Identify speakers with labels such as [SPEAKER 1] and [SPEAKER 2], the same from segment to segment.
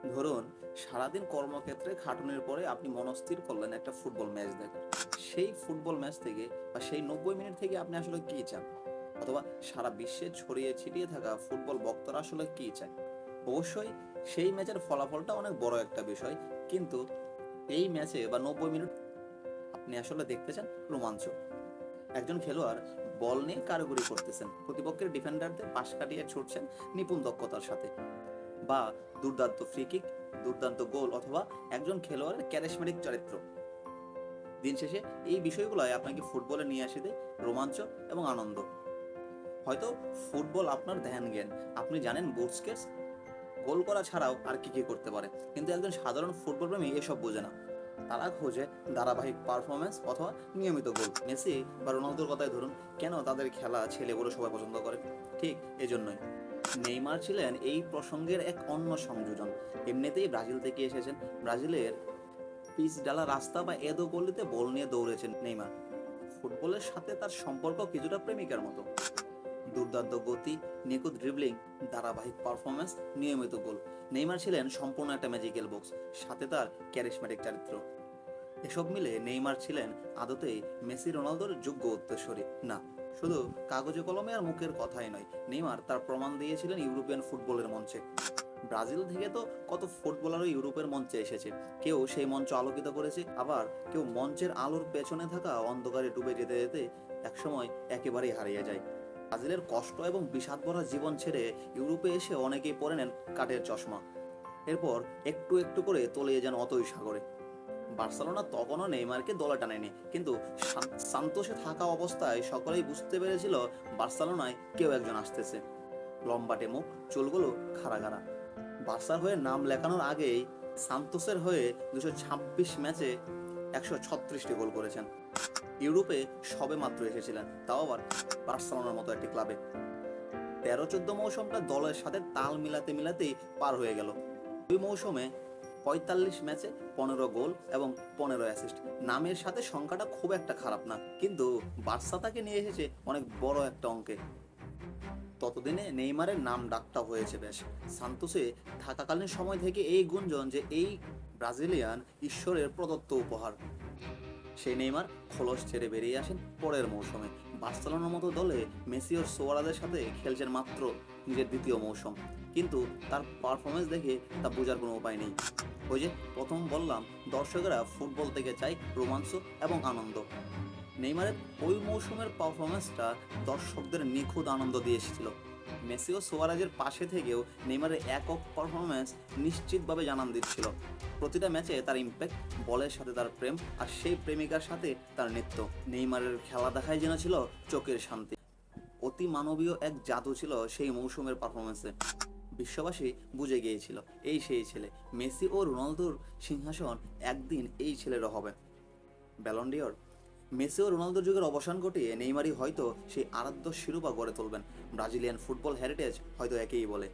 [SPEAKER 1] ধরুন, সারাদিন কর্মক্ষেত্রে খাটুনির পরে আপনি মনস্থির করলেন একটা ফুটবল ম্যাচ দেখার। সেই ফুটবল ম্যাচ থেকে বা সেই 90 মিনিট থেকে আপনি আসলে কি চান? অথবা সারা বিশ্বে ছড়িয়ে ছিটিয়ে থাকা ফুটবল ভক্তরা আসলে কি চায়? অবশ্যই সেই ম্যাচের ফলাফলটা অনেক বড় একটা বিষয়, কিন্তু এই ম্যাচে বা 90 মিনিট আপনি আসলে দেখতে চান রোমাঞ্চ। একজন খেলোয়াড় বল নিয়ে কারিগরি করতেছেন, প্রতিপক্ষের ডিফেন্ডারদের পাশ কাটিয়ে ছুটছেন নিপুণ দক্ষতার সাথে, বা দুর্দান্ত ফ্রি কিক, দুর্দান্ত গোল, অথবা একজন খেলোয়াড়ের ক্যারিশমেটিক চরিত্র। দিন শেষে এই বিষয়গুলোই আপনাকে ফুটবলে নিয়ে আসে দেয় রোমাঞ্চ এবং আনন্দ। হয়তো ফুটবল আপনার ধ্যান জ্ঞান, আপনি জানেন বুস্কেটস গোল করা ছাড়াও আর কি কি করতে পারে, কিন্তু একজন সাধারণ ফুটবল প্রেমী এসব বোঝে না। তারা খোঁজে ধারাবাহিক পারফরমেন্স অথবা নিয়মিত গোল। মেসি বা রোনালদোর কথাই ধরুন, কেন তাদের খেলা ছেলে বড় সবাই পছন্দ করে? ঠিক এজন্যই। নেইমার ছিলেন এই প্রসঙ্গের এক অন্য সংযোজন। এমনিতেই ব্রাজিল থেকে এসেছেন। ব্রাজিলের পিচ ডালা রাস্তা বা এদো গলিতে বল নিয়ে দৌড়েছেন নেইমার। ফুটবলের সাথে তার সম্পর্ক কিছুটা প্রেমিকার মতো। দুর্দান্ত গতি, নিখুঁত ড্রিবলিং, ধারাবাহিক পারফরমেন্স, নিয়মিত গোল। নেইমার ছিলেন সম্পূর্ণ একটা ম্যাজিক্যাল বক্স, সাথে তার ক্যারিশমেটিক চরিত্র। এসব মিলে নেইমার ছিলেন আদতেই মেসি রোনালদোর যোগ্য উত্তরসূরি না। শুধু কাগজে কলমে আর মুখের কথাই নয়, নেইমার তার প্রমাণ দিয়েছিলেন ইউরোপিয়ান ফুটবলের মঞ্চে। ব্রাজিল থেকে তো কত ফুটবলারও ইউরোপের মঞ্চে এসেছে। কেউ সেই মঞ্চ আলোকিত করেছে, আবার কেউ মঞ্চের আলোর পেছনে থাকা অন্ধকারে ডুবে যেতে যেতে একসময় একেবারেই হারিয়ে যায়। ব্রাজিলের কষ্ট এবং বিষাদ ভরা জীবন ছেড়ে ইউরোপে এসে অনেকেই পরে নেন কাঠের চশমা। এরপর একটু একটু করে তলিয়ে যান অতই সাগরে। বার্সেলোনা তখনও নেইমারকে দলে টানেনি, কিন্তু সান্তোসে থাকা অবস্থায় সকলেই বুঝতে পেরেছিল বার্সেলোনায় কেউ একজন আসতেছে। লম্বাটে মুখ, চুলগুলো খাড়া খাড়া। বার্সার হয়ে নাম লেখানোর আগেই সান্তোসের হয়ে 226 ম্যাচে 136টি গোল করেছেন। ইউরোপে সবে মাত্র এসেছিলেন, তাও আবার বার্সেলোনার মতো একটি ক্লাবে। 13-14 মৌসুমটা দলের সাথে তাল মিলাতে মিলাতেই পার হয়ে গেল। 2 মৌসুমে 45 ম্যাচে 15 গোল এবং 15 অ্যাসিস্ট। নামের সাথে সংখ্যাটা খুব একটা খারাপ না, কিন্তু বার্সা তাকে নিয়ে এসেছে অনেক বড় একটা অঙ্কে। ততদিনে নেইমারের নাম ডাকটা হয়েছে বেশ। সান্তোসে থাকাকালীন সময় থেকে এই গুঞ্জন যে এই ব্রাজিলিয়ান ঈশ্বরের প্রদত্ত উপহার। সেই নেইমার খোলস ছেড়ে বেরিয়ে আসেন পরের মৌসুমে। বার্সেলোনার মতো দলে মেসি ও সুয়ারেজের সাথে খেলছেন মাত্র নিজের দ্বিতীয় মৌসুম, কিন্তু তার পারফরমেন্স দেখে তা বোঝার কোনো উপায় নেই। ওই যে প্রথম বললাম, দর্শকেরা ফুটবল থেকে চায় রোমাঞ্চ এবং আনন্দ। নেইমারের ওই মৌসুমের পারফরমেন্সটা দর্শকদের নিখুঁত আনন্দ দিয়ে এসেছিল। মেসি ও সুয়ারেজের পাশে থেকেও নেইমারের একক পারফরমেন্স নিশ্চিতভাবে জানান দিচ্ছিল প্রতিটা ম্যাচে তার ইম্প্যাক্ট, বলের সাথে তার প্রেম, আর সেই প্রেমিকার সাথে তার নৃত্য। নেইমারের খেলা দেখাই যেন ছিল চোখের শান্তি। অতি মানবীয় এক জাদু ছিল সেই মৌসুমের পারফরমেন্সে। বিশ্ববাসী বুঝে গিয়েছিল এই সেই ছেলে। মেসি ও রোনালদোর সিংহাসন একদিন এই ছেলেরও হবে। Ballon d'Or. মেসি ও রোনালদোর যুগের অবসান ঘটিয়ে নেইমারই হয়তো সেই আরাধ্য শিরোপা গড়ে তুলবেন। ব্রাজিলিয়ান ফুটবল হেরিটেজ হয়তো একেই বলে।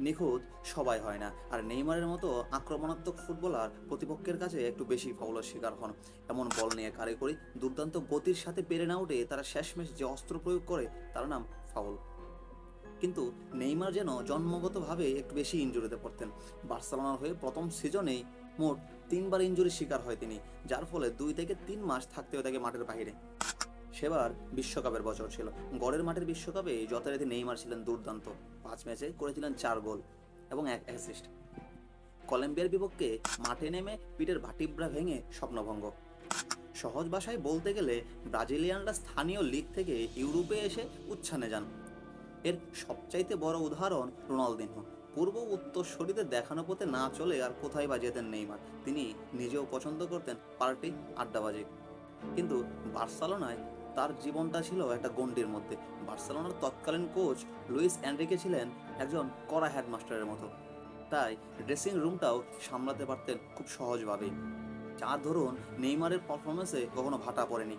[SPEAKER 1] নিখুঁত সবাই হয় না, আর নেইমারের মতো আক্রমণাত্মক ফুটবলার প্রতিপক্ষের কাছে একটু বেশি ফাউলের শিকার হন। এমন বল নিয়ে কারিগরি, দুর্দান্ত গতির সাথে পেরে না উঠে তারা শেষমেশ যে অস্ত্র প্রয়োগ করে তার নাম ফাউল। কিন্তু নেইমার যেন জন্মগতভাবে একটু বেশি ইনজুরিতে পড়তেন। বার্সেলোনার হয়ে প্রথম সিজনেই মোট 3বার ইনজুরির শিকার হয় তিনি, যার ফলে 2 থেকে 3 মাস থাকতে হয় তাকে মাঠের বাইরে। সেবার বিশ্বকাপের বছর ছিল। গড়ের মাঠের বিশ্বকাপে যথারীতি নেইমার ছিলেন দুর্দান্ত। 5 ম্যাচে করেছিলেন 4 গোল এবং 1 অ্যাসিস্ট। কলম্বিয়ার বিপক্ষে মাঠে নেমে পিঠের ভাটিব্রা ভেঙে স্বপ্নভঙ্গ। সহজ ভাষায় বলতে গেলে ব্রাজিলিয়ানরা স্থানীয় লিগ থেকে ইউরোপে এসে উচ্ছ্বানে যান। এর সবচাইতে বড় উদাহরণ রোনালদিনহো। পূর্ব উত্তরসূরিদের দেখানো পথে না চলে আর কোথায় বা যেতেন নেইমার। তিনি নিজেও পছন্দ করতেন পার্টি, আড্ডাবাজি। কিন্তু বার্সেলোনায় তার জীবনটা ছিল একটা গণ্ডির মধ্যে। বার্সেলোনার তৎকালীন কোচ লুইস এনরিকে ছিলেন একজন কড়া হেডমাস্টারের মতো, তাই ড্রেসিং রুমটাও সামলাতে পারতেন খুব সহজভাবেই। যার ধরুন নেইমারের পারফরমেন্সে কখনো ভাটা পড়েনি।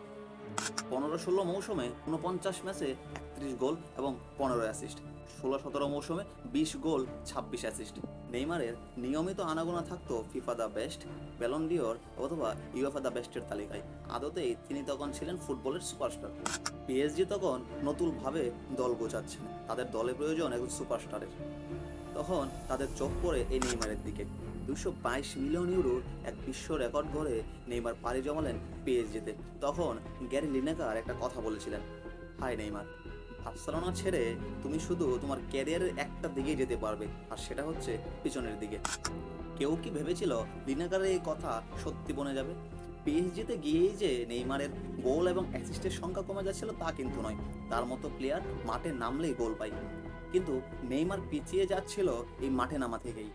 [SPEAKER 1] 15-16 মৌসুমে 49 ম্যাচে 31 গোল এবং 15 অ্যাসিস্ট। 16-17 মৌসুমে 20 গোল 26 অ্যাসিস্ট। নেইমারের নিয়মিত আনাগোনা থাকতো FIFA the best, Ballon d'Or অথবা ইউএফা দ্য বেস্টের তালিকায়। আদতেই তিনি তখন ছিলেন ফুটবলের সুপারস্টার। পিএসজি তখন নতুনভাবে দল গোছাচ্ছেন, তাদের দলে প্রয়োজন একজন সুপারস্টারের। তখন তাদের চোখ পড়ে এই নেইমারের দিকে। 222 মিলিয়ন ইউরোর এক বিশ্ব রেকর্ড গড়ে নেইমার পাড়ি জমালেন পিএসজিতে। তখন গ্যারি লিনেকার একটা কথা বলেছিলেন, হাই নেইমার, বার্সেলোনা ছেড়ে তুমি শুধু তোমার ক্যারিয়ারের একটা দিকেই যেতে পারবে, আর সেটা হচ্ছে পিছনের দিকে। কেউ কি ভেবেছিল লিনেকারের এই কথা সত্যি বনে যাবে? পিএসজিতে গিয়েই যে নেইমারের গোল এবং অ্যাসিস্টের সংখ্যা কমে যাচ্ছিল তা কিন্তু নয়, তার মতো প্লেয়ার মাঠে নামলেই গোল পায়। কিন্তু নেইমার পিছিয়ে যাচ্ছিল এই মাঠে নামা থেকেই।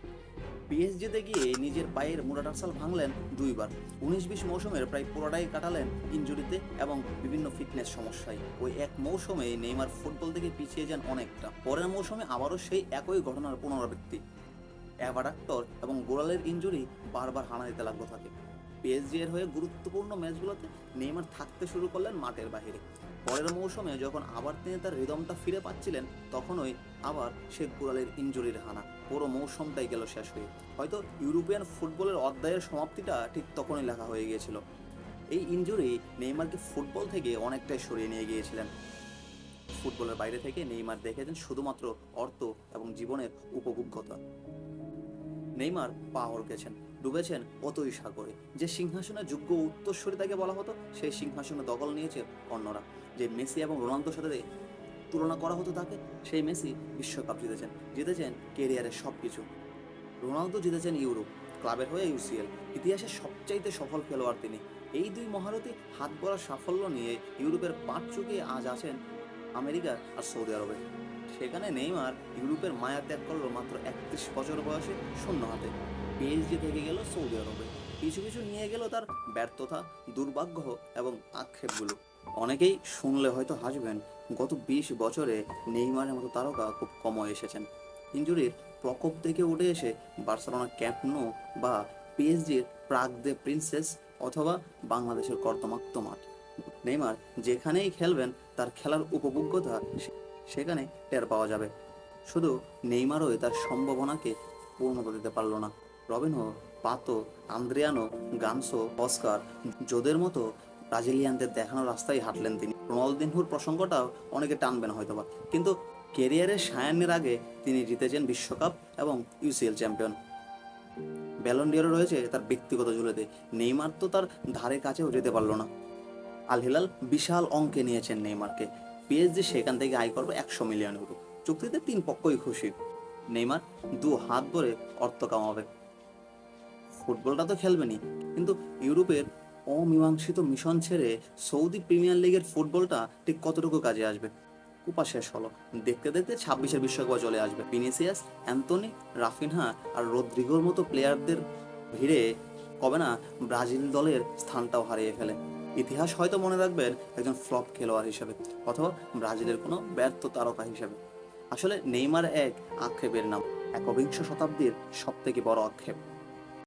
[SPEAKER 1] পিএসজিতে গিয়ে নিজের পায়ের মোটাটার্সাল ভাঙলেন দুইবার। 19-20 মৌসুমের প্রায় পুরোটাই কাটালেন ইনজুরিতে এবং বিভিন্ন ফিটনেস সমস্যায়। ওই এক মৌসুমে নেইমার ফুটবল থেকে পিছিয়ে যান অনেকটা। পরের মৌসুমে আবারও সেই একই ঘটনার পুনরাবৃত্তি। অ্যাভাডাক্টর এবং গোড়ালের ইনজুরি বারবার হানা দিতে লাগলো তাকে। পিএসজি এর হয়ে গুরুত্বপূর্ণ ম্যাচগুলোতে নেইমার থাকতে শুরু করলেন মাঠের বাইরে। পরের মৌসুমে যখন আবার তিনি তার রিদমটা ফিরে পাচ্ছিলেন, তখনই আবার সে গোড়ালের ইনজুরির হানা। পুরো মৌসুমটাই গেল শেষ হয়ে। হয়তো ইউরোপিয়ান ফুটবলের অধ্যায়ের সমাপ্তিটা ঠিক তখনই লেখা হয়ে গিয়েছিল। এই ইনজুরি নেইমারকে ফুটবল থেকে অনেকটাই সরিয়ে নিয়ে গিয়েছিলেন। ফুটবলের বাইরে থেকে নেইমার দেখেছেন শুধুমাত্র অর্থ এবং জীবনের উপভোগ্যতা। নেইমার পা হড়কেছেন, ডুবেছেন অতই সাগরে। যে সিংহাসনের যোগ্য উত্তরসূরি তাকে বলা হতো, সেই সিংহাসনে দখল নিয়েছে অন্যরা। যে মেসি এবং রোনালদোর সাথে তুলনা করা হতো তাকে, সেই মেসি বিশ্বকাপ জিতেছেন কেরিয়ারের সব কিছু। রোনালদো জিতেছেন ইউরো, ক্লাবের হয়ে ইউসিএল। ইতিহাসের সবচাইতে সফল খেলোয়াড় তিনি। এই দুই মহারথী হাত ভরা সাফল্য নিয়ে ইউরোপের পাট চুকিয়ে আজ আছেন আমেরিকা আর সৌদি আরবে। সেখানে নেইমার ইউরোপের মায়া ত্যাগ করলো মাত্র 31 বছর বয়সে শূন্য হাতে। পিএসজি থেকে গেল সৌদি আরবে। কিছু কিছু নিয়ে গেল তার ব্যর্থতা, দুর্ভাগ্য এবং আক্ষেপগুলো। অনেকেই শুনলে হয়তো হাসবেন, গত 20 বছরে নেইমারের মতো তারকা খুব কম এসেছেন। ইনজুরির প্রকোপ থেকে উঠে এসে বার্সেলোনা ক্যাম্প নো বা পিএসজির প্রাগ দে প্রিন্সেস অথবা বাংলাদেশের কর্দমাক্ত মাঠ, নেইমার যেখানেই খেলবেন তার খেলার উপভোগ্যতা সেখানে টের পাওয়া যাবে। শুধু নেইমারই তার সম্ভাবনাকে পূর্ণতা দিতে পারল না। রবিনহো, পাতো, আন্দ্রিয়ানো, গানসো, অস্কার, জোদের মতো ব্রাজিলিয়ানদের দেখানো রাস্তায় হাঁটলেন তিনি। রোনালদিনহোর প্রসঙ্গটাও অনেকে টানবেন হয়তোবা, কিন্তু কেরিয়ারের সায়ান্নের আগে তিনি জিতেছেন বিশ্বকাপ এবং ইউসিএল চ্যাম্পিয়ন। ব্যালন ডি'অর রয়েছে তার ব্যক্তিগত ঝুলিতে। নেইমার তো তার ধারে কাছেও যেতে পারলো না। আল হিলাল বিশাল অঙ্কে নিয়েছেন নেইমারকে। পিএসজি সেখান থেকে আয় করবে 100 মিলিয়ন ইউরো। চুক্তিতে 3 পক্ষই খুশি। নেইমার 2 হাত ভরে অর্থ কামাবে। ফুটবলটা তো খেলবেনই, কিন্তু ইউরোপের অমীমাংসিত মিশন ছেড়ে সৌদি প্রিমিয়ার লিগের ফুটবলটা ঠিক কতটুকু কাজে আসবে? কুপা শেষ হলো, দেখতে দেখতে 26-এর বিশ্বকাপ চলে আসবে। ভিনিসিয়াস, অ্যান্তোনি, রাফিনহা আর রদ্রিগোর মতো প্লেয়ারদের ভিড়ে কবে না ব্রাজিল দলের স্থানটাও হারিয়ে ফেলে। ইতিহাস হয়তো মনে রাখবেন একজন ফ্লপ খেলোয়াড় হিসেবে, অথবা ব্রাজিলের কোনো ব্যর্থ তারকা হিসেবে। আসলে নেইমার এক আক্ষেপের নাম, একবিংশ শতাব্দীর সব থেকে বড় আক্ষেপ।